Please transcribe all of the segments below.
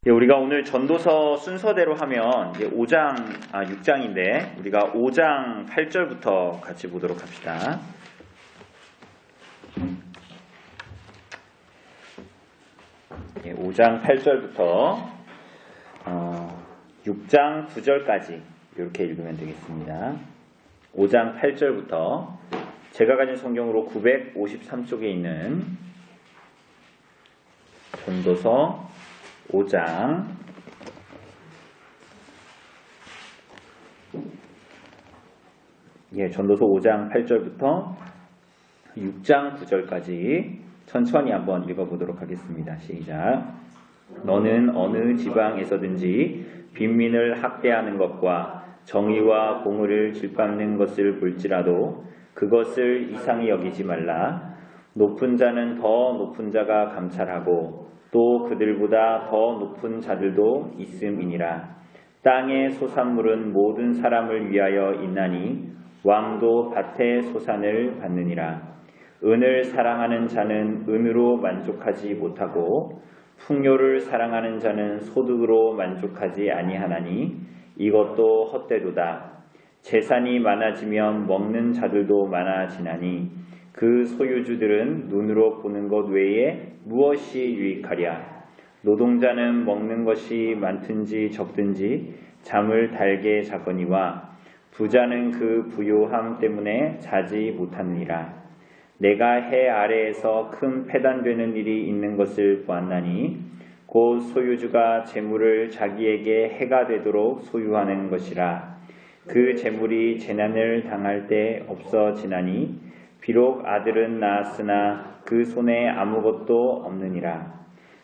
우리가 오늘 전도서 순서대로 하면 이제 6장인데 우리가 5장 8절부터 같이 보도록 합시다. 5장 8절부터 6장 9절까지 이렇게 읽으면 되겠습니다. 5장 8절부터 제가 가진 성경으로 953쪽에 있는 전도서 5장 전도서 5장 8절부터 6장 9절까지 천천히 한번 읽어보도록 하겠습니다. 시작. 너는 어느 지방에서든지 빈민을 학대하는 것과 정의와 공의를 짓밟는 것을 볼지라도 그것을 이상히 여기지 말라. 높은 자는 더 높은 자가 감찰하고 또 그들보다 더 높은 자들도 있음이니라. 땅의 소산물은 모든 사람을 위하여 있나니 왕도 밭의 소산을 받느니라. 은을 사랑하는 자는 은으로 만족하지 못하고 풍요를 사랑하는 자는 소득으로 만족하지 아니하나니 이것도 헛되도다. 재산이 많아지면 먹는 자들도 많아지나니 그 소유주들은 눈으로 보는 것 외에 무엇이 유익하랴. 노동자는 먹는 것이 많든지 적든지 잠을 달게 자거니와 부자는 그 부요함 때문에 자지 못하느니라. 내가 해 아래에서 큰 패단되는 일이 있는 것을 보았나니 곧 소유주가 재물을 자기에게 해가 되도록 소유하는 것이라. 그 재물이 재난을 당할 때 없어지나니 비록 아들은 낳았으나 그 손에 아무것도 없느니라.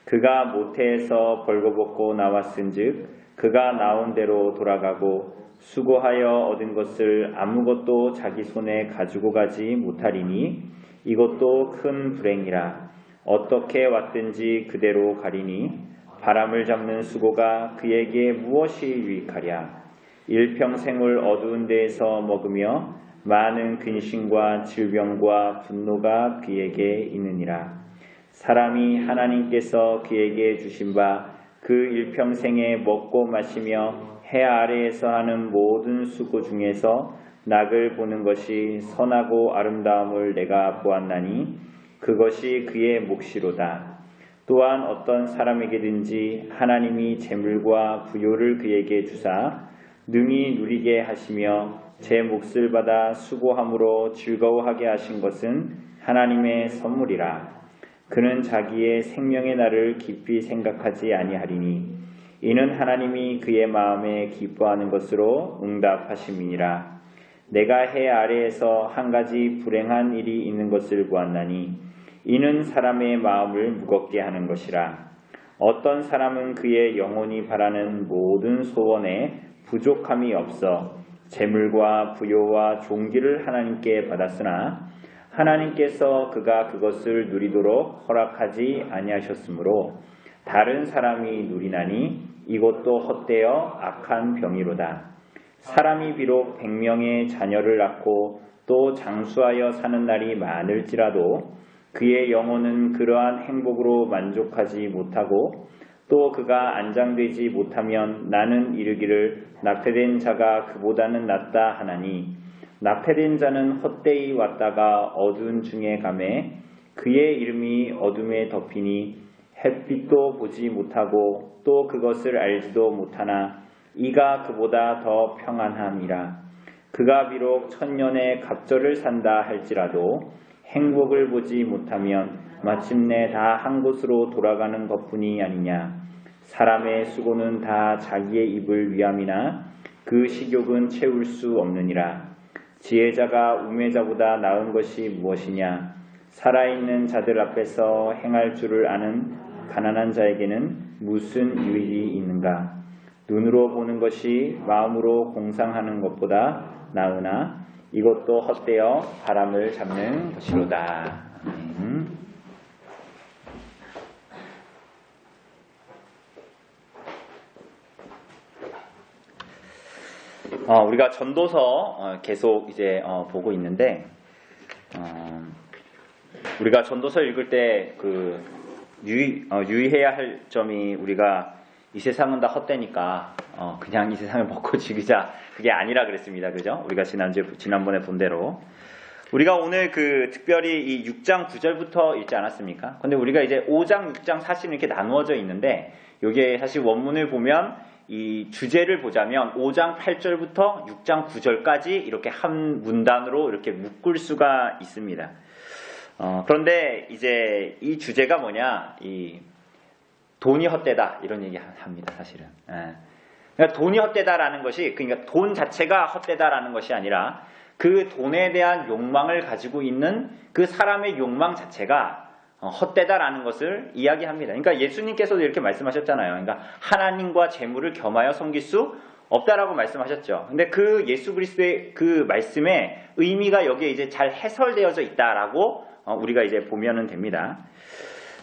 그가 모태에서 벌거벗고 나왔은즉 그가 나온 대로 돌아가고 수고하여 얻은 것을 아무것도 자기 손에 가지고 가지 못하리니 이것도 큰 불행이라. 어떻게 왔든지 그대로 가리니 바람을 잡는 수고가 그에게 무엇이 유익하랴. 일평생을 어두운 데에서 먹으며 많은 근심과 질병과 분노가 그에게 있느니라. 사람이 하나님께서 그에게 주신 바 그 일평생에 먹고 마시며 해 아래에서 하는 모든 수고 중에서 낙을 보는 것이 선하고 아름다움을 내가 보았나니 그것이 그의 몫이로다. 또한 어떤 사람에게든지 하나님이 재물과 부요를 그에게 주사 능히 누리게 하시며 제 몫을 받아 수고함으로 즐거워하게 하신 것은 하나님의 선물이라. 그는 자기의 생명의 날을 깊이 생각하지 아니하리니 이는 하나님이 그의 마음에 기뻐하는 것으로 응답하심이니라. 내가 해 아래에서 한 가지 불행한 일이 있는 것을 보았나니 이는 사람의 마음을 무겁게 하는 것이라. 어떤 사람은 그의 영혼이 바라는 모든 소원에 부족함이 없어 재물과 부요와 존귀를 하나님께 받았으나 하나님께서 그가 그것을 누리도록 허락하지 아니하셨으므로 다른 사람이 누리나니 이것도 헛되어 악한 병이로다. 사람이 비록 100명의 자녀를 낳고 또 장수하여 사는 날이 많을지라도 그의 영혼은 그러한 행복으로 만족하지 못하고 또 그가 안장되지 못하면 나는 이르기를 낙태된 자가 그보다는 낫다 하나니 낙태된 자는 헛되이 왔다가 어두운 중에 가매 그의 이름이 어둠에 덮이니 햇빛도 보지 못하고 또 그것을 알지도 못하나 이가 그보다 더 평안함이라. 그가 비록 1000년의 갑절을 산다 할지라도 행복을 보지 못하면 마침내 다 한 곳으로 돌아가는 것뿐이 아니냐. 사람의 수고는 다 자기의 입을 위함이나 그 식욕은 채울 수 없느니라. 지혜자가 우매자보다 나은 것이 무엇이냐. 살아있는 자들 앞에서 행할 줄을 아는 가난한 자에게는 무슨 유익이 있는가. 눈으로 보는 것이 마음으로 공상하는 것보다 나으나 이것도 헛되어 바람을 잡는 것이로다. 우리가 전도서 계속 이제 보고 있는데 우리가 전도서 읽을 때 유의해야 할 점이 우리가 이 세상은 다 헛되니까 그냥 이 세상을 먹고 즐기자, 그게 아니라 그랬습니다. 그죠? 우리가 지난번에 본 대로 우리가 오늘 특별히 이 6장 9절부터 읽지 않았습니까? 근데 우리가 이제 5장, 6장, 4장 이렇게 나누어져 있는데, 요게 사실 원문을 보면 이 주제를 보자면 5장 8절부터 6장 9절까지 이렇게 한 문단으로 이렇게 묶을 수가 있습니다. 그런데 이제 이 주제가 뭐냐, 이 돈이 헛되다 이런 얘기 합니다. 사실은. 그러니까 돈이 헛되다라는 것이, 그러니까 돈 자체가 헛되다라는 것이 아니라 그 돈에 대한 욕망을 가지고 있는 그 사람의 욕망 자체가 헛되다라는 것을 이야기합니다. 그러니까 예수님께서도 이렇게 말씀하셨잖아요. 그러니까 하나님과 재물을 겸하여 섬길 수 없다라고 말씀하셨죠. 근데 그 예수 그리스도의 그 말씀의 의미가 여기에 이제 잘 해설되어져 있다라고 우리가 이제 보면은 됩니다.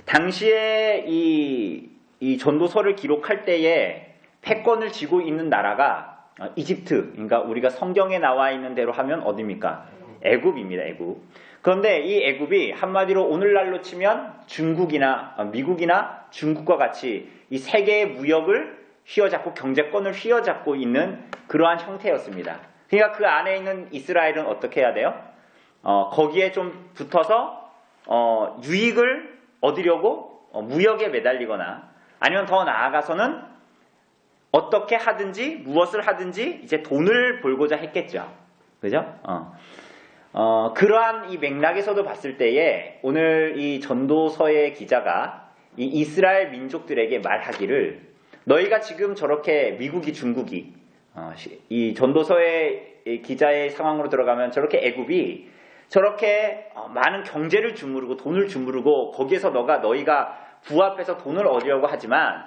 당시에 이 전도서를 기록할 때에 패권을 쥐고 있는 나라가 이집트, 그러니까 우리가 성경에 나와 있는 대로 하면 어디입니까? 애굽입니다. 애굽. 그런데 이 애굽이 한마디로 오늘날로 치면 중국이나 미국이나 중국과 같이 이 세계의 무역을 휘어잡고 경제권을 휘어잡고 있는 그러한 형태였습니다. 그러니까 그 안에 있는 이스라엘은 어떻게 해야 돼요? 거기에 좀 붙어서 유익을 얻으려고 무역에 매달리거나, 아니면 더 나아가서는 어떻게 하든지 무엇을 하든지 이제 돈을 벌고자 했겠죠. 그죠? 그러한 이 맥락에서도 봤을 때에 오늘 이 전도서의 기자가 이 이스라엘 민족들에게 말하기를, 너희가 지금 저렇게 미국이 중국이 이 전도서의 기자의 상황으로 들어가면 저렇게 애굽이 저렇게 많은 경제를 주무르고 돈을 주무르고 거기에서 너희가 부합해서 돈을 얻으려고 하지만,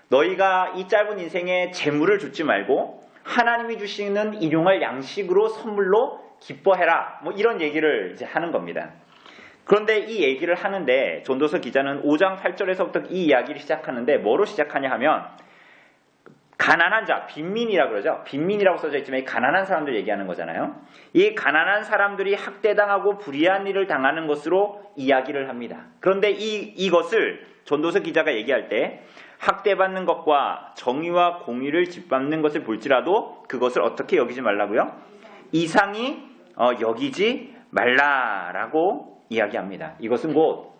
너희가 이 짧은 인생에 재물을 줍지 말고 하나님이 주시는 일용할 양식으로 선물로 기뻐해라, 뭐 이런 얘기를 이제 하는 겁니다. 그런데 이 얘기를 하는데 전도서 기자는 5장 8절에서부터 이 이야기를 시작하는데 뭐로 시작하냐 하면, 가난한 자, 빈민이라고 그러죠. 빈민이라고 써져 있지만 이 가난한 사람들 얘기하는 거잖아요. 이 가난한 사람들이 학대당하고 불의한 일을 당하는 것으로 이야기를 합니다. 그런데 이것을 전도서 기자가 얘기할 때 학대받는 것과 정의와 공의를 짓밟는 것을 볼지라도 그것을 어떻게 여기지 말라고요? 이상히 여기지 말라라고 이야기합니다. 이것은 곧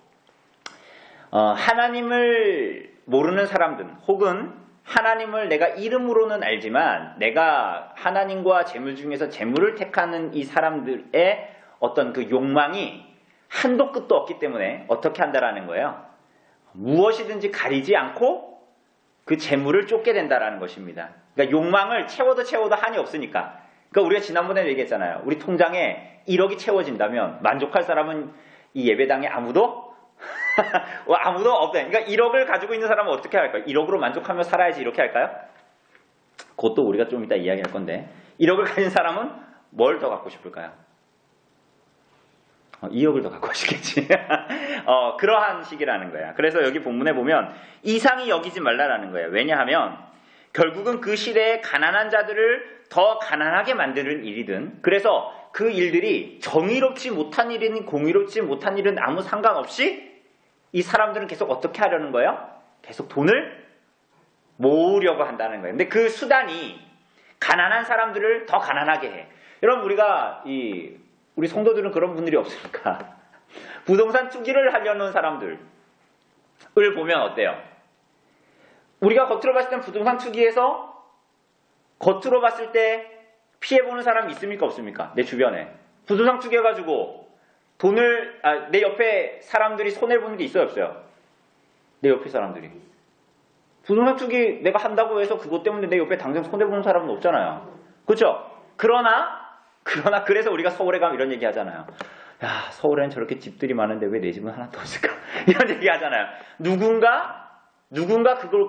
하나님을 모르는 사람들, 혹은 하나님을 내가 이름으로는 알지만 내가 하나님과 재물 중에서 재물을 택하는 이 사람들의 어떤 그 욕망이 한도 끝도 없기 때문에 어떻게 한다라는 거예요. 무엇이든지 가리지 않고 그 재물을 쫓게 된다라는 것입니다. 그러니까 욕망을 채워도 한이 없으니까. 그러니까 우리가 지난번에 얘기했잖아요. 우리 통장에 1억이 채워진다면 만족할 사람은 이 예배당에 아무도 없다. 그러니까 1억을 가지고 있는 사람은 어떻게 할까요? 1억으로 만족하며 살아야지 이렇게 할까요? 그것도 우리가 좀 이따 이야기할 건데, 1억을 가진 사람은 뭘 더 갖고 싶을까요? 2억을 더 갖고 싶겠지. 그러한 식이라는 거야. 그래서 여기 본문에 보면 이상히 여기지 말라라는 거예요. 왜냐하면 결국은 그 시대에 가난한 자들을 더 가난하게 만드는 일이든, 그래서 그 일들이 정의롭지 못한 일이든 공의롭지 못한 일은 아무 상관없이 이 사람들은 계속 어떻게 하려는 거예요? 계속 돈을 모으려고 한다는 거예요. 근데 그 수단이 가난한 사람들을 더 가난하게 해. 여러분, 우리 성도들은 그런 분들이 없으니까 부동산 투기를 하려는 사람들을 보면 어때요? 우리가 겉으로 봤을 땐 부동산 투기에서 겉으로 봤을 때 피해보는 사람이 있습니까? 없습니까? 내 주변에 부동산 투기 해가지고 돈을 내 옆에 사람들이 손해보는 게 있어요? 없어요? 내 옆에 사람들이 부동산 투기 내가 한다고 해서 그것 때문에 내 옆에 당장 손해보는 사람은 없잖아요. 그렇죠? 그러나 그래서 우리가 서울에 가면 이런 얘기 하잖아요. 야, 서울에는 저렇게 집들이 많은데 왜 내 집은 하나도 없을까? 이런 얘기 하잖아요. 누군가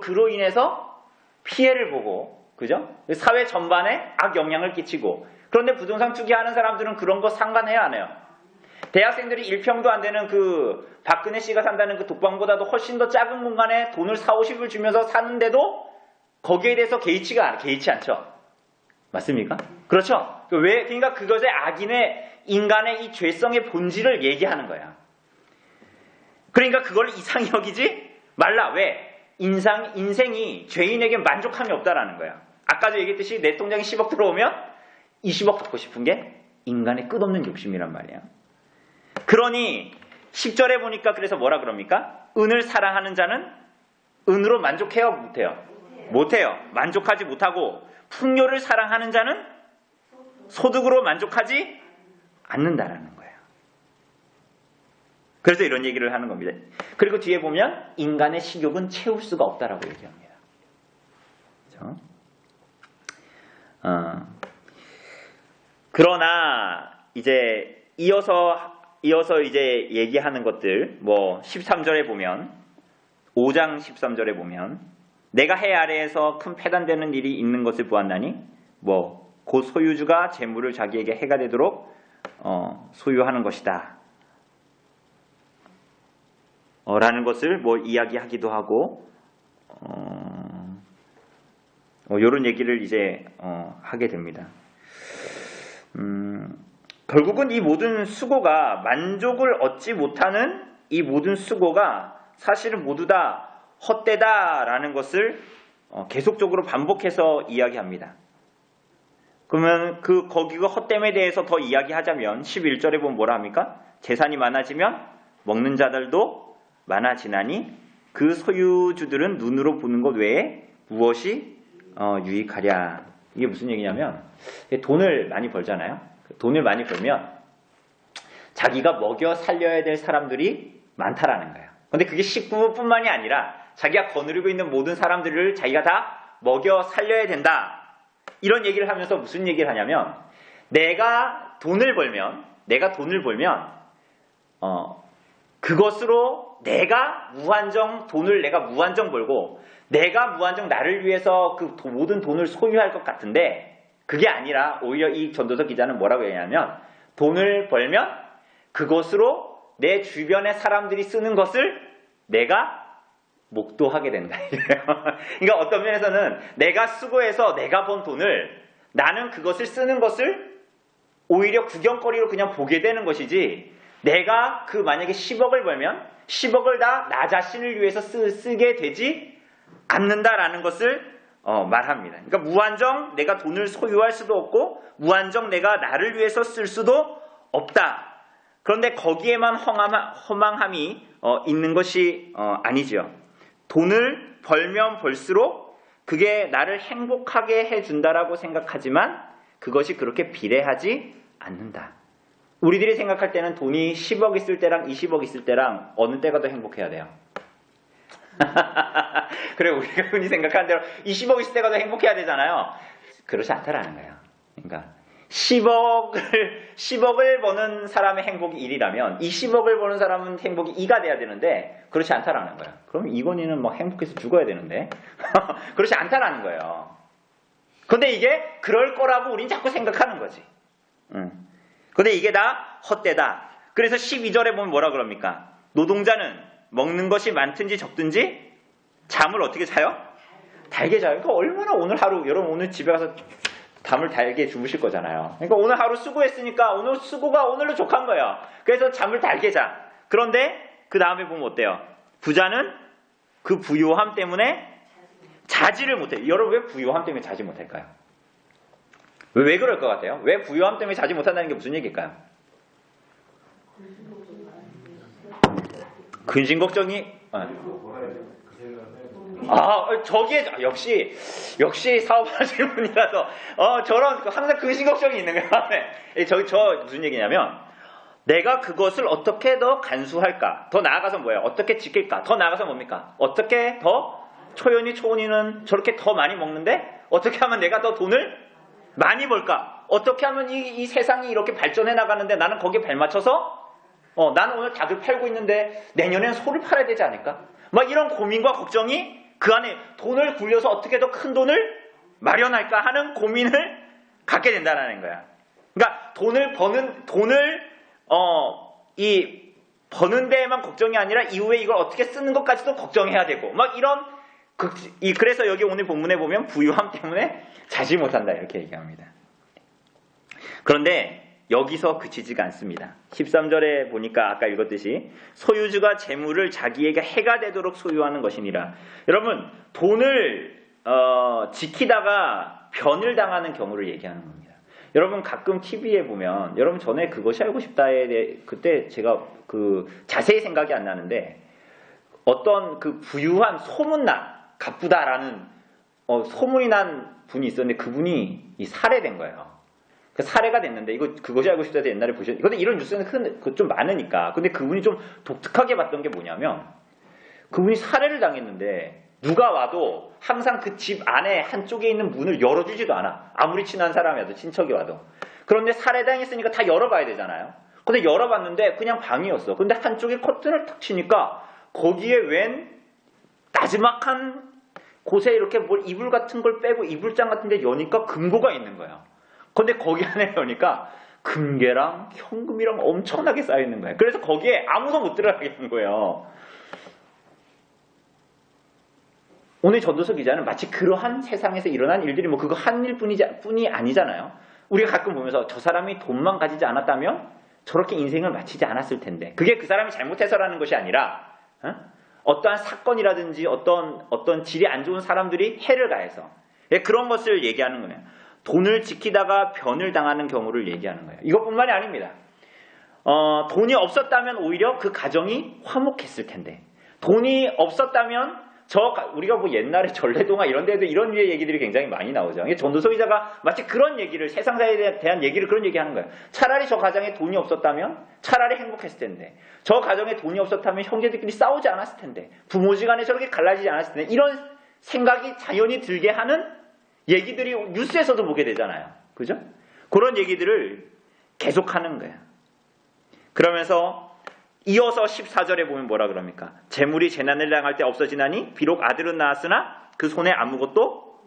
그로 인해서 피해를 보고, 그죠? 사회 전반에 악영향을 끼치고. 그런데 부동산 투기하는 사람들은 그런 거 상관해요, 안 해요? 대학생들이 1평도 안 되는 그 박근혜 씨가 산다는 그 독방보다도 훨씬 더 작은 공간에 돈을 40~50을 주면서 사는데도 거기에 대해서 개의치 않죠. 맞습니까? 그렇죠? 그러니까 그것의 인간의 이 죄성의 본질을 얘기하는 거야. 그러니까 그걸 이상히 여기지 말라. 왜? 인생이 죄인에게 만족함이 없다라는 거야. 아까도 얘기했듯이 내 통장에 10억 들어오면 20억 갖고 싶은 게 인간의 끝없는 욕심이란 말이야. 그러니 10절에 보니까 그래서 뭐라 그럽니까? 은을 사랑하는 자는 은으로 만족해요? 못해요? 못해요. 만족하지 못하고 풍요를 사랑하는 자는 소득으로 만족하지 않는다라는 거예요. 그래서 이런 얘기를 하는 겁니다. 그리고 뒤에 보면 인간의 식욕은 채울 수가 없다라고 얘기합니다. 그렇죠? 그러나 이제 이어서 이제 얘기하는 것들, 뭐 13절에 보면 5장 13절에 보면 내가 해 아래에서 큰 패단되는 일이 있는 것을 보았나니 뭐 곧 소유주가 재물을 자기에게 해가 되도록 소유하는 것이다. 라는 것을 뭐 이야기하기도 하고 이런 얘기를 이제 하게 됩니다. 결국은 이 모든 수고가 만족을 얻지 못하는 이 모든 수고가 사실은 모두 다 헛되다라는 것을 계속적으로 반복해서 이야기합니다. 그러면 거기가 헛됨에 대해서 더 이야기하자면 11절에 보면 뭐라 합니까? 재산이 많아지면 먹는 자들도 많아지나니 그 소유주들은 눈으로 보는 것 외에 무엇이 유익하랴. 이게 무슨 얘기냐면 돈을 많이 벌잖아요. 돈을 많이 벌면 자기가 먹여 살려야 될 사람들이 많다라는 거예요. 근데 그게 식구뿐만이 아니라 자기가 거느리고 있는 모든 사람들을 자기가 다 먹여 살려야 된다. 이런 얘기를 하면서 무슨 얘기를 하냐면 내가 돈을 벌면 그것으로 내가 무한정 돈을 내가 무한정 벌고 내가 무한정 나를 위해서 그 모든 돈을 소유할 것 같은데 그게 아니라 오히려 이 전도서 기자는 뭐라고 얘기하냐면 돈을 벌면 그것으로 내 주변의 사람들이 쓰는 것을 내가 목도하게 된다. 그러니까 어떤 면에서는 내가 수고해서 내가 번 돈을 나는 그것을 쓰는 것을 오히려 구경거리로 그냥 보게 되는 것이지 내가 만약에 10억을 벌면 10억을 다 나 자신을 위해서 쓰게 되지 않는다라는 것을 말합니다. 그러니까 무한정 내가 돈을 소유할 수도 없고 무한정 내가 나를 위해서 쓸 수도 없다. 그런데 거기에만 허망함이 있는 것이 아니죠. 돈을 벌면 벌수록 그게 나를 행복하게 해준다라고 생각하지만 그것이 그렇게 비례하지 않는다. 우리들이 생각할 때는 돈이 10억 있을 때랑 20억 있을 때랑 어느 때가 더 행복해야 돼요? 그래 우리가 흔히 생각하는 대로 20억 있을 때가 더 행복해야 되잖아요. 그렇지 않다라는 거예요. 그러니까 10억을 버는 사람의 행복이 1이라면 20억을 버는 사람은 행복이 2가 돼야 되는데 그렇지 않다라는 거예요. 그럼 이건희는 막 행복해서 죽어야 되는데 그렇지 않다라는 거예요. 근데 이게 그럴 거라고 우린 자꾸 생각하는 거지. 근데 이게 다 헛되다. 그래서 12절에 보면 뭐라 그럽니까? 노동자는 먹는 것이 많든지 적든지 잠을 어떻게 자요? 달게 자요. 그러니까 얼마나 오늘 하루 여러분 오늘 집에 가서 잠을 달게 주무실 거잖아요. 그러니까 오늘 하루 수고했으니까 오늘 수고가 오늘로 족한 거예요. 그래서 잠을 달게 자. 그런데 그 다음에 보면 어때요? 부자는 그 부요함 때문에 자지를 못해요. 여러분 왜 부요함 때문에 자지 못할까요? 왜 그럴 것 같아요? 왜 부요함 때문에 자지 못한다는 게 무슨 얘기일까요? 근심 걱정이 저기에 역시 사업하시는 분이라서 저런 항상 근심 걱정이 있는 거예요. 저 무슨 얘기냐면 내가 그것을 어떻게 더 간수할까? 더 나아가서 뭐예요? 어떻게 지킬까? 더 나아가서 뭡니까? 어떻게 더 초혼이는 저렇게 더 많이 먹는데 어떻게 하면 내가 더 돈을 많이 벌까? 어떻게 하면 이 세상이 이렇게 발전해 나가는데 나는 거기에 발맞춰서 나는 오늘 닭을 팔고 있는데 내년엔 소를 팔아야 되지 않을까? 막 이런 고민과 걱정이 그 안에 돈을 굴려서 어떻게 더 큰 돈을 마련할까 하는 고민을 갖게 된다는 거야. 그러니까 돈을 버는 데에만 걱정이 아니라 이후에 이걸 어떻게 쓰는 것까지도 걱정해야 되고 막 이런 그래서 여기 오늘 본문에 보면 부유함 때문에 자지 못한다 이렇게 얘기합니다. 그런데 여기서 그치지가 않습니다. 13절에 보니까 아까 읽었듯이 소유주가 재물을 자기에게 해가 되도록 소유하는 것이니라. 여러분 돈을 지키다가 변을 당하는 경우를 얘기하는 겁니다. 여러분 가끔 TV에 보면 여러분 전에 그것이 알고 싶다에 대해 그때 제가 그 자세히 생각이 안 나는데 어떤 그 부유한 소문난 가쁘다라는 소문이 난 분이 있었는데 그분이 살해된 거예요. 그 살해가 됐는데 이거 그것이 알고 싶다에 옛날에 보셨는데 근데 이런 뉴스는 좀 많으니까 근데 그분이 좀 독특하게 봤던 게 뭐냐면 그분이 살해를 당했는데 누가 와도 항상 그 집 안에 한쪽에 있는 문을 열어주지도 않아. 아무리 친한 사람이라도 친척이 와도. 그런데 살해당했으니까 다 열어봐야 되잖아요. 근데 열어봤는데 그냥 방이었어. 근데 한쪽에 커튼을 탁 치니까 거기에 웬 나지막한 곳에 이렇게 뭘 이불 같은 걸 빼고 이불장 같은 데 여니까 금고가 있는 거야. 근데 거기 안에 여니까 금괴랑 현금이랑 엄청나게 쌓여있는 거야. 그래서 거기에 아무도 못 들어가게 된 거예요. 오늘 전도서 기자는 마치 그러한 세상에서 일어난 일들이 뭐 그거 한 일뿐이 아니잖아요. 우리가 가끔 보면서 저 사람이 돈만 가지지 않았다면 저렇게 인생을 마치지 않았을 텐데 그게 그 사람이 잘못해서라는 것이 아니라 어떠한 사건이라든지 어떤 질이 안 좋은 사람들이 해를 가해서 그런 것을 얘기하는 거예요. 돈을 지키다가 변을 당하는 경우를 얘기하는 거예요. 이것뿐만이 아닙니다. 돈이 없었다면 오히려 그 가정이 화목했을 텐데 돈이 없었다면 우리가 뭐 옛날에 전래동화 이런 데도 이런 류의 얘기들이 굉장히 많이 나오죠. 전도서 기자가 마치 그런 얘기를 세상사에 대한 얘기를 그런 얘기하는 거예요. 차라리 저 가정에 돈이 없었다면 차라리 행복했을 텐데 저 가정에 돈이 없었다면 형제들끼리 싸우지 않았을 텐데 부모지간에 저렇게 갈라지지 않았을 텐데 이런 생각이 자연히 들게 하는 얘기들이 뉴스에서도 보게 되잖아요. 그죠? 그런 얘기들을 계속하는 거예요. 그러면서 이어서 14절에 보면 뭐라 그럽니까? 재물이 재난을 당할 때 없어지나니 비록 아들은 낳았으나 그 손에 아무것도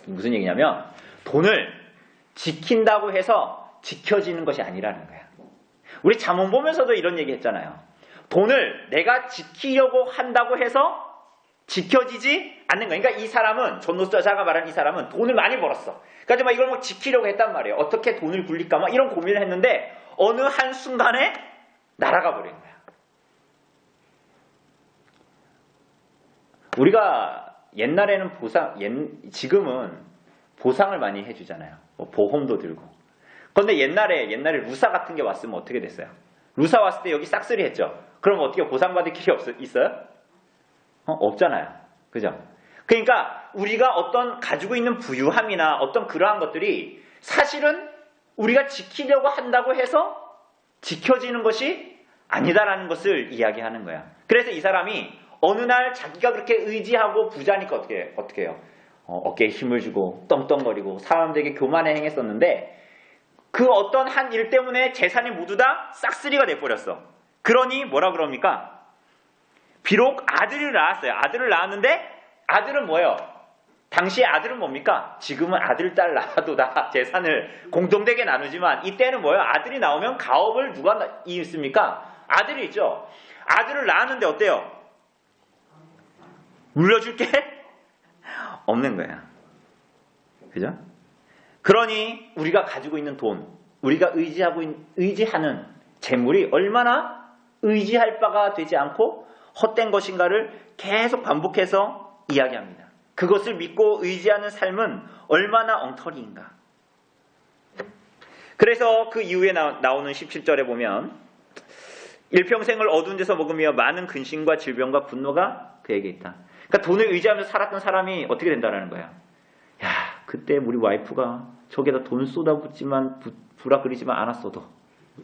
무슨 얘기냐면 돈을 지킨다고 해서 지켜지는 것이 아니라는 거야. 우리 잠언 보면서도 이런 얘기 했잖아요. 돈을 내가 지키려고 한다고 해서 지켜지지 않는 거야. 그러니까 이 사람은 전도자가 말한 이 사람은 돈을 많이 벌었어. 그러니까 막 이걸 막 지키려고 했단 말이에요. 어떻게 돈을 굴릴까 막 이런 고민을 했는데 어느 한 순간에 날아가 버린 거야. 우리가 옛날에는 지금은 보상을 많이 해주잖아요. 뭐 보험도 들고. 그런데 옛날에 루사 같은 게 왔으면 어떻게 됐어요? 루사 왔을 때 여기 싹쓸이 했죠. 그럼 어떻게 보상받을 길이 있어요? 없잖아요. 그죠? 그러니까 우리가 어떤 가지고 있는 부유함이나 어떤 그러한 것들이 사실은 우리가 지키려고 한다고 해서 지켜지는 것이 아니다라는 것을 이야기하는 거야. 그래서 이 사람이 어느 날 자기가 그렇게 의지하고 부자니까 어떻게 해요? 어깨에 힘을 주고 떵떵거리고 사람들에게 교만에 행했었는데 그 어떤 한 일 때문에 재산이 모두 다 싹쓸이가 돼버렸어. 그러니 뭐라 그럽니까? 비록 아들을 낳았어요. 아들을 낳았는데 아들은 뭐예요? 당시의 아들은 뭡니까? 지금은 아들, 딸 낳아도 다 재산을 공동되게 나누지만 이때는 뭐예요? 아들이 나오면 가업을 누가 있습니까? 아들이 있죠. 아들을 낳았는데 어때요? 물려줄 게 없는 거야. 그죠? 그러니 우리가 가지고 있는 돈, 우리가 의지하는 재물이 얼마나 의지할 바가 되지 않고 헛된 것인가를 계속 반복해서 이야기합니다. 그것을 믿고 의지하는 삶은 얼마나 엉터리인가. 그래서 그 이후에 나오는 17절에 보면 일평생을 어두운 데서 먹으며 많은 근심과 질병과 분노가 그에게 있다. 그러니까 돈을 의지하면서 살았던 사람이 어떻게 된다는 거야. 야, 그때 우리 와이프가 저기다 돈 쏟아붓지만 부락거리지만 않았어도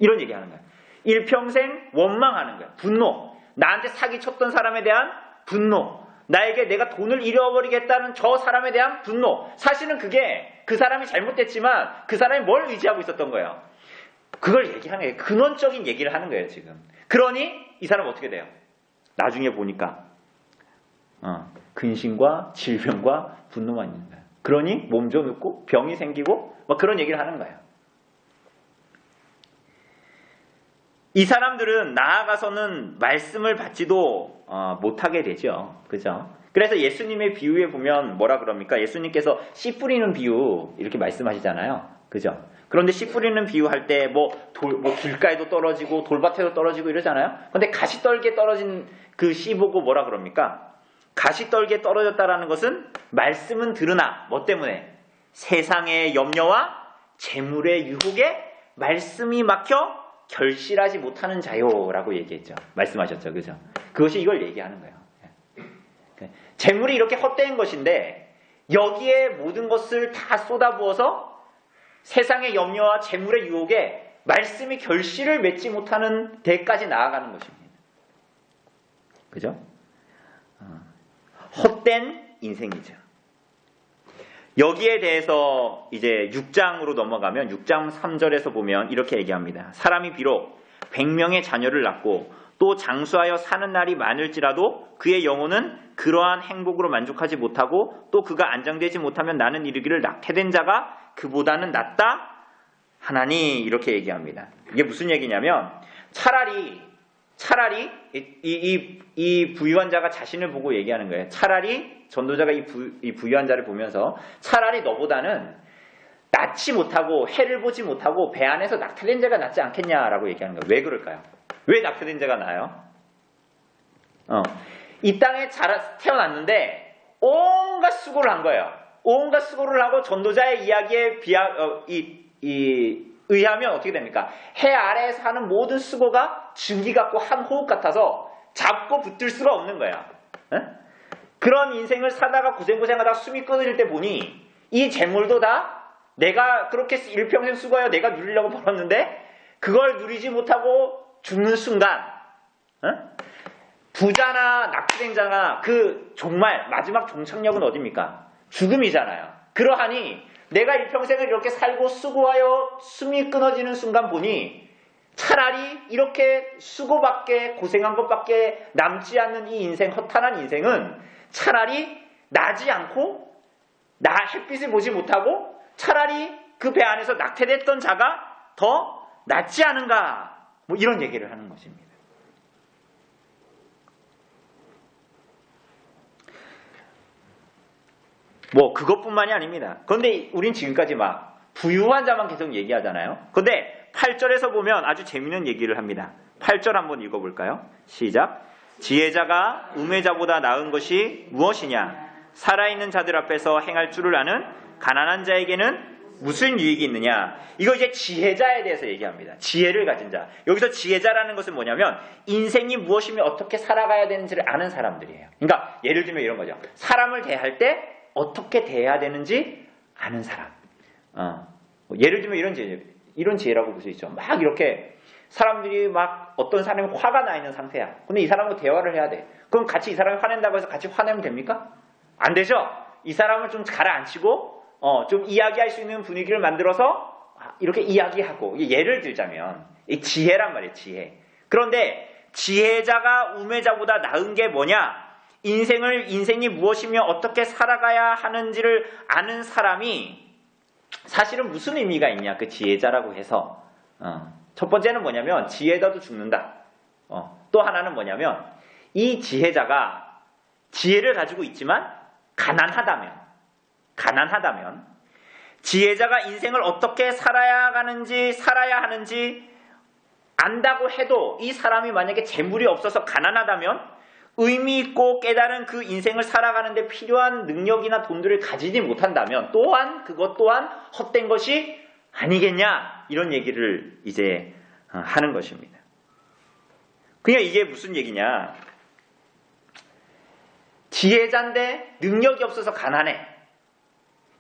이런 얘기하는 거야. 일평생 원망하는 거야. 분노. 나한테 사기쳤던 사람에 대한 분노. 나에게 내가 돈을 잃어버리겠다는 저 사람에 대한 분노. 사실은 그게 그 사람이 잘못됐지만 그 사람이 뭘 의지하고 있었던 거예요. 그걸 얘기하는 거예요. 근원적인 얘기를 하는 거예요, 지금. 그러니 이 사람은 어떻게 돼요? 나중에 보니까 근심과 질병과 분노만 있는 거예요. 그러니 몸 좀 눕고 병이 생기고 막 그런 얘기를 하는 거예요. 이 사람들은 나아가서는 말씀을 받지도 못하게 되죠. 그죠? 그래서 예수님의 비유에 보면 뭐라 그럽니까? 예수님께서 씨 뿌리는 비유 이렇게 말씀하시잖아요. 그죠? 그런데 씨 뿌리는 비유할 때 뭐 길가에도 떨어지고 돌밭에도 떨어지고 이러잖아요. 근데 가시떨기에 떨어진 그 씨 보고 뭐라 그럽니까? 가시떨기에 떨어졌다라는 것은 말씀은 들으나 뭐 때문에? 세상의 염려와 재물의 유혹에 말씀이 막혀 결실하지 못하는 자요라고 얘기했죠. 말씀하셨죠. 그죠? 그것이 이걸 얘기하는 거예요. 재물이 이렇게 헛되는 것인데 여기에 모든 것을 다 쏟아부어서 세상의 염려와 재물의 유혹에 말씀이 결실을 맺지 못하는 데까지 나아가는 것입니다. 그죠? 헛된 인생이죠. 여기에 대해서 이제 6장으로 넘어가면 6장 3절에서 보면 이렇게 얘기합니다. 사람이 비록 100명의 자녀를 낳고 또 장수하여 사는 날이 많을지라도 그의 영혼은 그러한 행복으로 만족하지 못하고 또 그가 안정되지 못하면 나는 이르기를 낙태된 자가 그보다는 낫다 하나니 이렇게 얘기합니다. 이게 무슨 얘기냐면 차라리 이 부유한 자가 자신을 보고 얘기하는 거예요. 차라리 전도자가 이 부유한 자를 보면서 차라리 너보다는 낳지 못하고 해를 보지 못하고 배 안에서 낙태된 자가 낫지 않겠냐라고 얘기하는 거예요. 왜 그럴까요? 왜 낙태된 자가 나아요? 이 땅에 태어났는데 온갖 수고를 한 거예요. 온갖 수고를 하고 전도자의 이야기에 의하면 어떻게 됩니까? 해 아래에 사는 모든 수고가 증기 같고 한 호흡 같아서 잡고 붙들 수가 없는 거야. 그런 인생을 사다가 고생하다가 숨이 끊어질 때 보니 이 재물도 다 내가 그렇게 일평생 수고하여 내가 누리려고 벌었는데 그걸 누리지 못하고 죽는 순간 부자나 낙태된 자나 그 정말 마지막 종착역은 어딥니까? 죽음이잖아요. 그러하니 내가 일평생을 이렇게 살고 수고하여 숨이 끊어지는 순간 보니 차라리 이렇게 수고밖에 고생한 것밖에 남지 않는 이 인생, 허탄한 인생은 차라리 나지 않고 햇빛을 보지 못하고 차라리 그 배 안에서 낙태됐던 자가 더 낫지 않은가, 뭐 이런 얘기를 하는 것입니다. 뭐 그것뿐만이 아닙니다. 그런데 우린 지금까지 막 부유한 자만 계속 얘기하잖아요. 그런데 8절에서 보면 아주 재미있는 얘기를 합니다. 8절 한번 읽어볼까요? 시작. 지혜자가 우매자보다 나은 것이 무엇이냐? 살아있는 자들 앞에서 행할 줄을 아는 가난한 자에게는 무슨 유익이 있느냐? 이거 이제 지혜자에 대해서 얘기합니다. 지혜를 가진 자. 여기서 지혜자라는 것은 뭐냐면 인생이 무엇이며 어떻게 살아가야 되는지를 아는 사람들이에요. 그러니까 예를 들면 이런 거죠. 사람을 대할 때 어떻게 대해야 되는지 아는 사람. 예를 들면 이런 지혜라고 볼 수 있죠. 막 이렇게 사람들이 막 어떤 사람이 화가 나 있는 상태야. 근데 이 사람과 대화를 해야 돼. 그럼 같이 이 사람이 화낸다고 해서 같이 화내면 됩니까? 안 되죠? 이 사람을 좀 가라앉히고 좀 이야기할 수 있는 분위기를 만들어서 이렇게 이야기하고, 예를 들자면 이 지혜란 말이에요. 지혜. 그런데 지혜자가 우매자보다 나은 게 뭐냐? 인생이 무엇이며 어떻게 살아가야 하는지를 아는 사람이 사실은 무슨 의미가 있냐? 그 지혜자라고 해서 첫 번째는 뭐냐면 지혜자도 죽는다. 또 하나는 뭐냐면 이 지혜자가 지혜를 가지고 있지만 가난하다면 지혜자가 인생을 어떻게 살아야 하는지 안다고 해도 이 사람이 만약에 재물이 없어서 가난하다면 의미 있고 깨달은 그 인생을 살아가는데 필요한 능력이나 돈들을 가지지 못한다면 그것 또한 헛된 것이 아니겠냐, 이런 얘기를 이제 하는 것입니다. 그러니까 이게 무슨 얘기냐? 지혜자인데 능력이 없어서 가난해.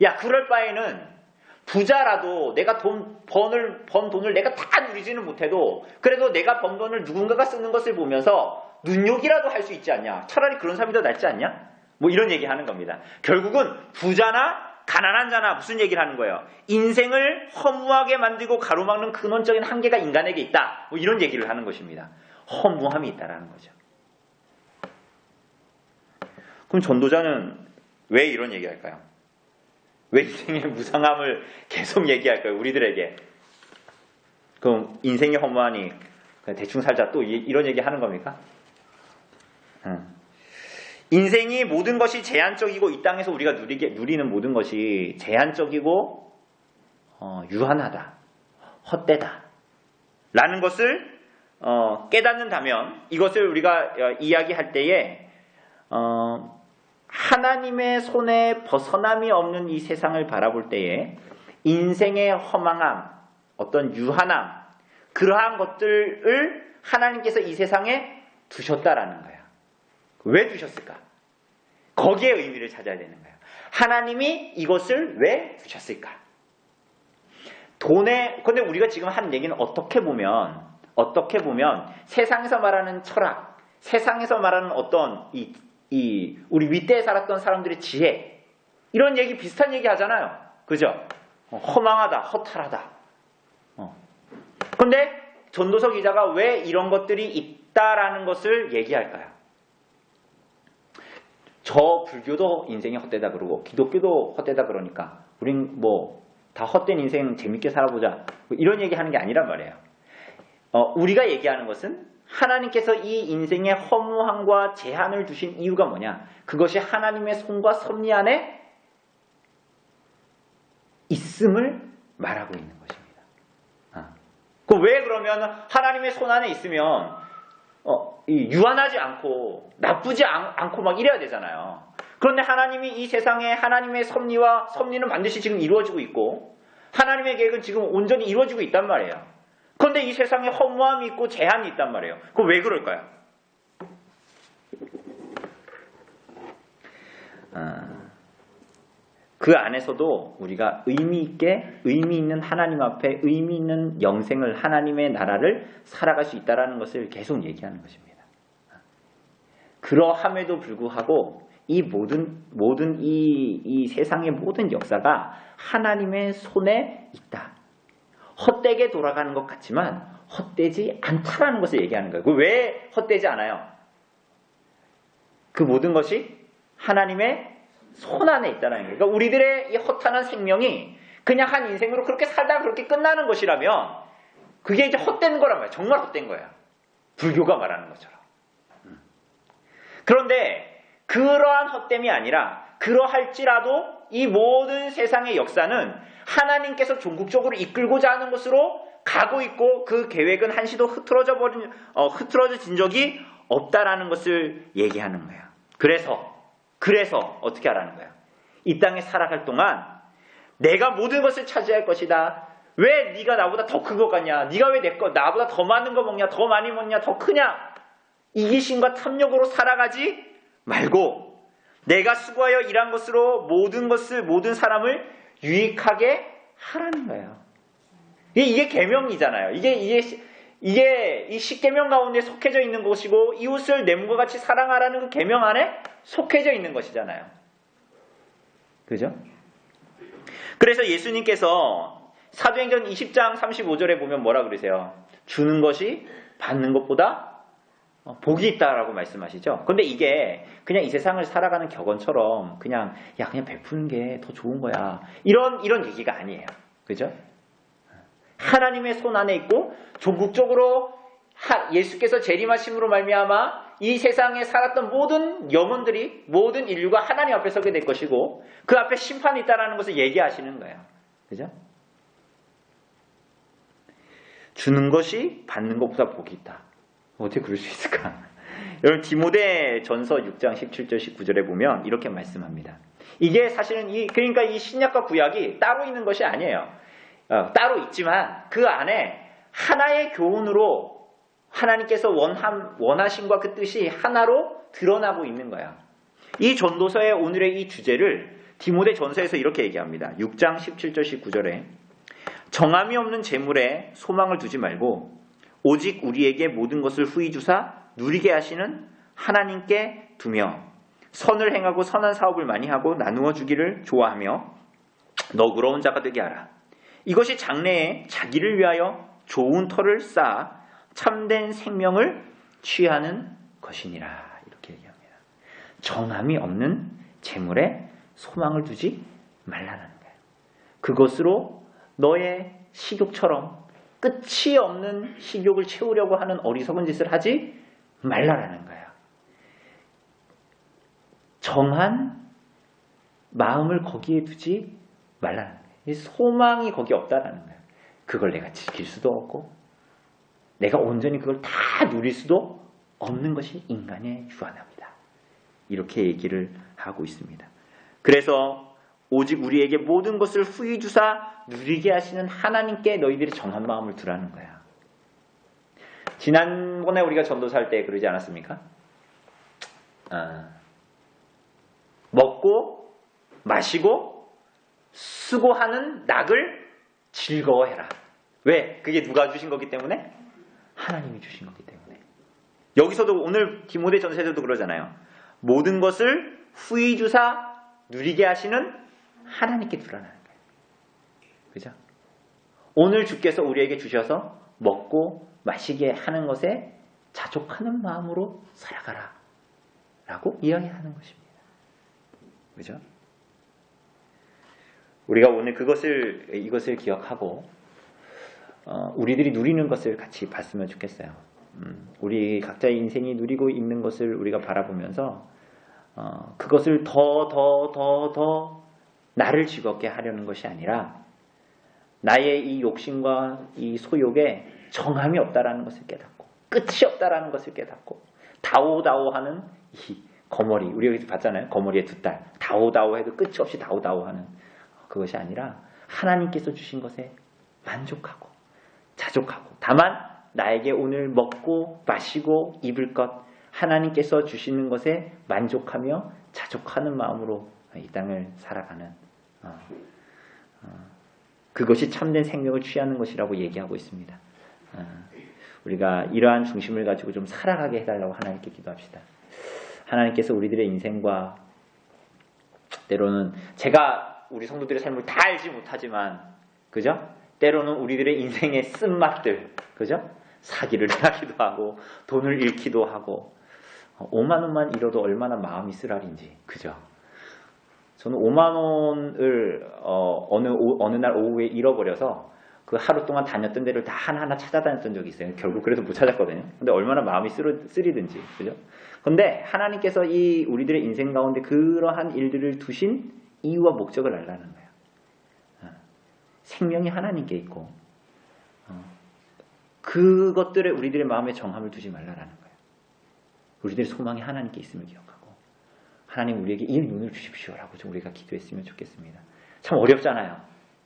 야, 그럴 바에는 부자라도 내가 번 돈을 내가 다 누리지는 못해도 그래도 내가 번 돈을 누군가가 쓰는 것을 보면서 눈욕이라도 할 수 있지 않냐? 차라리 그런 삶이 더 낫지 않냐? 뭐 이런 얘기 하는 겁니다. 결국은 부자나 가난한 자나 무슨 얘기를 하는 거예요? 인생을 허무하게 만들고 가로막는 근원적인 한계가 인간에게 있다. 뭐 이런 얘기를 하는 것입니다. 허무함이 있다라는 거죠. 그럼 전도자는 왜 이런 얘기할까요? 왜 인생의 무상함을 계속 얘기할까요? 우리들에게. 그럼 인생이 허무하니 대충 살자, 또 이런 얘기 하는 겁니까? 인생이 모든 것이 제한적이고 이 땅에서 우리가 누리는 모든 것이 제한적이고 유한하다, 헛되다 라는 것을 깨닫는다면 이것을 우리가 이야기할 때에 하나님의 손에 벗어남이 없는 이 세상을 바라볼 때에 인생의 허망함, 어떤 유한함, 그러한 것들을 하나님께서 이 세상에 두셨다라는 거야. 왜 두셨을까? 거기에 의미를 찾아야 되는 거야. 하나님이 이것을 왜 두셨을까? 근데 우리가 지금 한 얘기는 어떻게 보면 세상에서 말하는 철학, 세상에서 말하는 어떤 우리 윗대에 살았던 사람들의 지혜, 이런 얘기 비슷한 얘기 하잖아요. 그죠? 허망하다, 허탈하다. 근데 전도서 기자가 왜 이런 것들이 있다라는 것을 얘기할까요? 저 불교도 인생이 헛되다 그러고 기독교도 헛되다 그러니까 우린 다 헛된 인생 재밌게 살아보자 이런 얘기하는 게 아니란 말이에요. 우리가 얘기하는 것은 하나님께서 이 인생의 허무함과 제한을 두신 이유가 뭐냐? 그것이 하나님의 손과 섭리 안에 있음을 말하고 있는 것입니다. 왜 그러면 하나님의 손 안에 있으면 유한하지 않고 나쁘지 않고 막 이래야 되잖아요. 그런데 하나님이 이 세상에 하나님의 섭리는 반드시 지금 이루어지고 있고 하나님의 계획은 지금 온전히 이루어지고 있단 말이에요. 그런데 이 세상에 허무함이 있고 제한이 있단 말이에요. 그거 왜 그럴까요? 그 안에서도 우리가 의미 있는 하나님 앞에 의미 있는 영생을, 하나님의 나라를 살아갈 수 있다는 것을 계속 얘기하는 것입니다. 그러함에도 불구하고 이 모든 이 세상의 모든 역사가 하나님의 손에 있다. 헛되게 돌아가는 것 같지만 헛되지 않다라는 것을 얘기하는 거예요. 왜 헛되지 않아요? 그 모든 것이 하나님의 손 안에 있다는 거예요. 그러니까 우리들의 이 허탄한 생명이 그냥 한 인생으로 그렇게 살다가 그렇게 끝나는 것이라면 그게 이제 헛된 거란 말이에요. 정말 헛된 거야. 불교가 말하는 것처럼. 그런데 그러한 헛됨이 아니라 그러할지라도 이 모든 세상의 역사는 하나님께서 종국적으로 이끌고자 하는 것으로 가고 있고 그 계획은 한시도 흐트러진 적이 없다라는 것을 얘기하는 거예요. 그래서 어떻게 하라는 거야? 이 땅에 살아갈 동안 내가 모든 것을 차지할 것이다. 왜 네가 나보다 더 큰 것 같냐? 네가 왜 나보다 더 많은 거 먹냐? 더 많이 먹냐? 더 크냐? 이기심과 탐욕으로 살아가지 말고 내가 수고하여 일한 것으로 모든 사람을 유익하게 하라는 거예요. 이게 계명이잖아요. 이게 이 십계명 가운데 속해져 있는 것이고 이웃을 내 몸과 같이 사랑하라는 그 계명 안에 속해져 있는 것이잖아요. 그죠? 그래서 예수님께서 사도행전 20장 35절에 보면 뭐라 그러세요? 주는 것이 받는 것보다 복이 있다라고 말씀하시죠. 근데 이게 그냥 이 세상을 살아가는 격언처럼 그냥 베푸는 게 더 좋은 거야. 이런 얘기가 아니에요. 그죠? 하나님의 손 안에 있고 종국적으로 예수께서 재림하심으로 말미암아 이 세상에 살았던 모든 영혼들이 모든 인류가 하나님 앞에 서게 될 것이고 그 앞에 심판이 있다라는 것을 얘기하시는 거예요. 그죠? 주는 것이 받는 것보다 복이 있다. 어떻게 그럴 수 있을까? 여러분 디모데 전서 6장 17절 19절에 보면 이렇게 말씀합니다. 이게 사실은 그러니까 이 신약과 구약이 따로 있는 것이 아니에요. 따로 있지만 그 안에 하나의 교훈으로 하나님께서 원하심과 그 뜻이 하나로 드러나고 있는 거야. 이 전도서의 오늘의 이 주제를 디모데 전서에서 이렇게 얘기합니다. 6장 17절 19절에 정함이 없는 재물에 소망을 두지 말고 오직 우리에게 모든 것을 후히 주사 누리게 하시는 하나님께 두며 선을 행하고 선한 사업을 많이 하고 나누어 주기를 좋아하며 너그러운 자가 되게 하라. 이것이 장래에 자기를 위하여 좋은 터를 쌓아 참된 생명을 취하는 것이니라. 이렇게 얘기합니다. 정함이 없는 재물에 소망을 두지 말라는 거예요. 그것으로 너의 식욕처럼 끝이 없는 식욕을 채우려고 하는 어리석은 짓을 하지 말라라는 거예요. 정한 마음을 거기에 두지 말라는 거예요. 이 소망이 거기 없다라는 거예요. 그걸 내가 지킬 수도 없고 내가 온전히 그걸 다 누릴 수도 없는 것이 인간의 유한함이다. 이렇게 얘기를 하고 있습니다. 그래서 오직 우리에게 모든 것을 후히 주사 누리게 하시는 하나님께 너희들이 정한 마음을 두라는 거야. 지난번에 우리가 전도사할 때 그러지 않았습니까? 먹고 마시고 수고하는 낙을 즐거워해라. 왜? 그게 누가 주신 거기 때문에? 하나님이 주신 거기 때문에. 여기서도 오늘 디모데 전서에서도 그러잖아요. 모든 것을 후히 주사 누리게 하시는 하나님께 두라는 거예요. 그죠? 오늘 주께서 우리에게 주셔서 먹고 마시게 하는 것에 자족하는 마음으로 살아가라 라고 이야기하는 것입니다. 그죠? 우리가 오늘 이것을 기억하고 우리들이 누리는 것을 같이 봤으면 좋겠어요. 우리 각자의 인생이 누리고 있는 것을 우리가 바라보면서 그것을 더 나를 즐겁게 하려는 것이 아니라 나의 이 욕심과 이 소욕에 정함이 없다라는 것을 깨닫고 끝이 없다라는 것을 깨닫고 다오다오하는 이 거머리, 우리 여기서 봤잖아요. 거머리의 두 딸. 다오다오해도 끝이 없이 다오다오하는 그것이 아니라 하나님께서 주신 것에 만족하고 자족하고 다만 나에게 오늘 먹고 마시고 입을 것 하나님께서 주시는 것에 만족하며 자족하는 마음으로 이 땅을 살아가는 그것이 참된 생명을 취하는 것이라고 얘기하고 있습니다. 우리가 이러한 중심을 가지고 좀 살아가게 해달라고 하나님께 기도합시다. 하나님께서 우리들의 인생과 때로는 제가 우리 성도들의 삶을 다 알지 못하지만 그죠? 때로는 우리들의 인생의 쓴맛들 그죠? 사기를 당하기도 하고 돈을 잃기도 하고 5만 원만 잃어도 얼마나 마음이 쓰라린지 그죠? 저는 5만 원을 어느 날 오후에 잃어버려서 그 하루 동안 다녔던 데를 다 하나하나 찾아다녔던 적이 있어요. 결국 그래도 못 찾았거든요. 근데 얼마나 마음이 쓰리든지 그죠? 근데 하나님께서 이 우리들의 인생 가운데 그러한 일들을 두신 이유와 목적을 알라는 거예요. 생명이 하나님께 있고 그것들에 우리들의 마음에 정함을 두지 말라라는 거예요. 우리들의 소망이 하나님께 있음을 기억하고 하나님 우리에게 이 눈을 주십시오라고 좀 우리가 기도했으면 좋겠습니다. 참 어렵잖아요.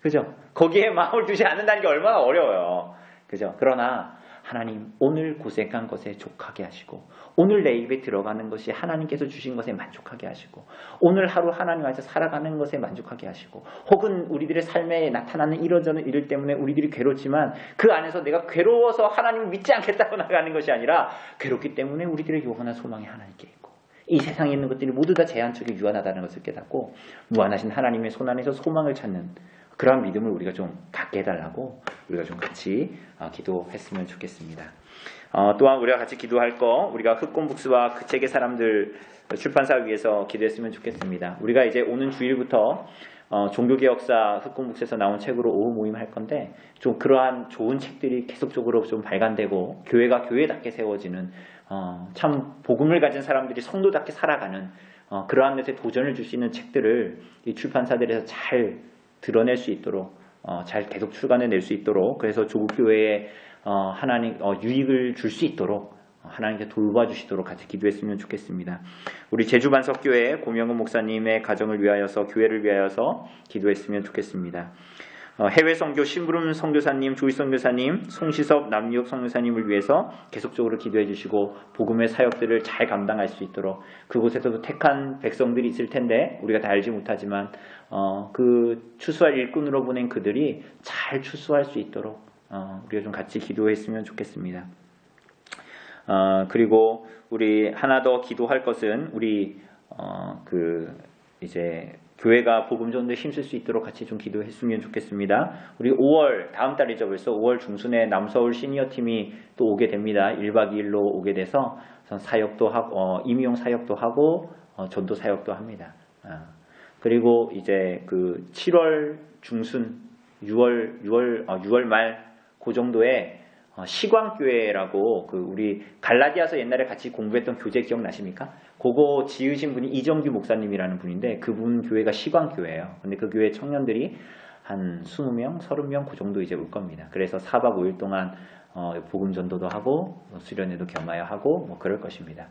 그죠? 거기에 마음을 두지 않는다는 게 얼마나 어려워요. 그죠? 그러나 하나님 오늘 고생한 것에 족하게 하시고 오늘 내 입에 들어가는 것이 하나님께서 주신 것에 만족하게 하시고 오늘 하루 하나님 안에서 살아가는 것에 만족하게 하시고 혹은 우리들의 삶에 나타나는 이러저런 일들 때문에 우리들이 괴롭지만 그 안에서 내가 괴로워서 하나님을 믿지 않겠다고 나가는 것이 아니라 괴롭기 때문에 우리들의 요한한 소망이 하나님께 있고 이 세상에 있는 것들이 모두 다 제한적이고 유한하다는 것을 깨닫고 무한하신 하나님의 손 안에서 소망을 찾는 그러한 믿음을 우리가 좀 갖게 해달라고 우리가 좀 같이 기도했으면 좋겠습니다. 또한 우리가 같이 기도할 거 우리가 흑곰북스와 그 책의 사람들 출판사 위해서 기도했으면 좋겠습니다. 우리가 이제 오는 주일부터 종교개혁사 흑곰북스에서 나온 책으로 오후 모임 할 건데 좀 그러한 좋은 책들이 계속적으로 좀 발간되고 교회가 교회답게 세워지는 참 복음을 가진 사람들이 성도답게 살아가는 그러한 데서 도전을 줄 수 있는 책들을 이 출판사들에서 잘 드러낼 수 있도록 잘 계속 출간해낼 수 있도록 그래서 조국교회에 하나님 유익을 줄 수 있도록 하나님께 돌봐주시도록 같이 기도했으면 좋겠습니다. 우리 제주반석교회 고명은 목사님의 가정을 위하여서 교회를 위하여서 기도했으면 좋겠습니다. 해외 선교 심부름 선교사님, 조이 선교사님, 송시섭 남유혁 선교사님을 위해서 계속적으로 기도해 주시고 복음의 사역들을 잘 감당할 수 있도록 그곳에서도 택한 백성들이 있을 텐데 우리가 다 알지 못하지만 그 추수할 일꾼으로 보낸 그들이 잘 추수할 수 있도록 우리가 좀 같이 기도했으면 좋겠습니다. 그리고 우리 하나 더 기도할 것은 우리 이제 교회가 복음 전도에 힘쓸 수 있도록 같이 좀 기도했으면 좋겠습니다. 우리 5월 다음 달이죠. 벌써 5월 중순에 남서울 시니어 팀이 또 오게 됩니다. 1박 2일로 오게 돼서 사역도 하고 임용 사역도 하고 전도 사역도 합니다. 그리고 이제 그 7월 중순 6월 말 그 정도에 시광교회라고 그 우리 갈라디아서 옛날에 같이 공부했던 교재 기억나십니까? 그거 지으신 분이 이정규 목사님이라는 분인데 그분 교회가 시광교회예요. 근데 그 교회 청년들이 한 20명, 30명 그 정도 이제 올 겁니다. 그래서 4박 5일 동안 복음 전도도 하고 수련회도 겸하여 하고 뭐 그럴 것입니다.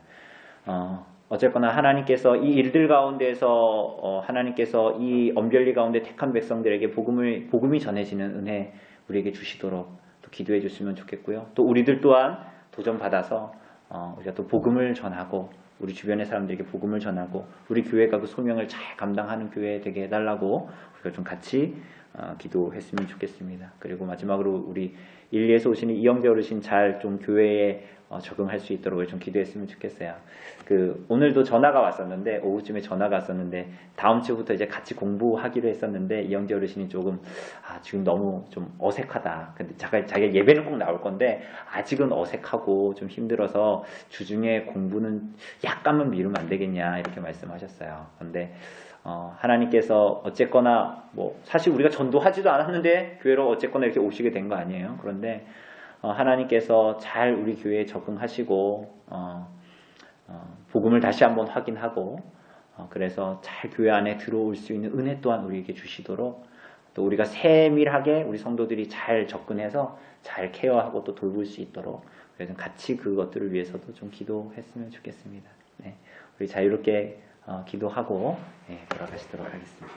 어쨌거나 하나님께서 이 일들 가운데서 하나님께서 이 언별리 가운데 택한 백성들에게 복음이 전해지는 은혜 우리에게 주시도록 또 기도해 줬으면 좋겠고요. 또 우리들 또한 도전받아서 우리가 또 복음을 전하고 우리 주변의 사람들에게 복음을 전하고 우리 교회가 그 소명을 잘 감당하는 교회 되게 해달라고 우리가 좀 같이 기도했으면 좋겠습니다. 그리고 마지막으로 우리 일리에서 오시는 이영재 어르신 잘 좀 교회에 적응할 수 있도록 좀 기도했으면 좋겠어요. 오늘도 전화가 왔었는데 오후쯤에 전화가 왔었는데 다음 주부터 이제 같이 공부하기로 했었는데 이영재 어르신이 조금 지금 너무 좀 어색하다. 근데 자기가 예배는 꼭 나올 건데 아직은 어색하고 좀 힘들어서 주중에 공부는 약간만 미루면 안 되겠냐 이렇게 말씀하셨어요. 근데 하나님께서 어쨌거나 사실 우리가 전도하지도 않았는데 교회로 어쨌거나 이렇게 오시게 된 거 아니에요. 그런데 하나님께서 잘 우리 교회에 적응하시고 복음을 다시 한번 확인하고 그래서 잘 교회 안에 들어올 수 있는 은혜 또한 우리에게 주시도록 또 우리가 세밀하게 우리 성도들이 잘 접근해서 잘 케어하고 또 돌볼 수 있도록 그래서 같이 그것들을 위해서도 좀 기도했으면 좋겠습니다. 네, 우리 자유롭게 기도하고 돌아가시도록 하겠습니다.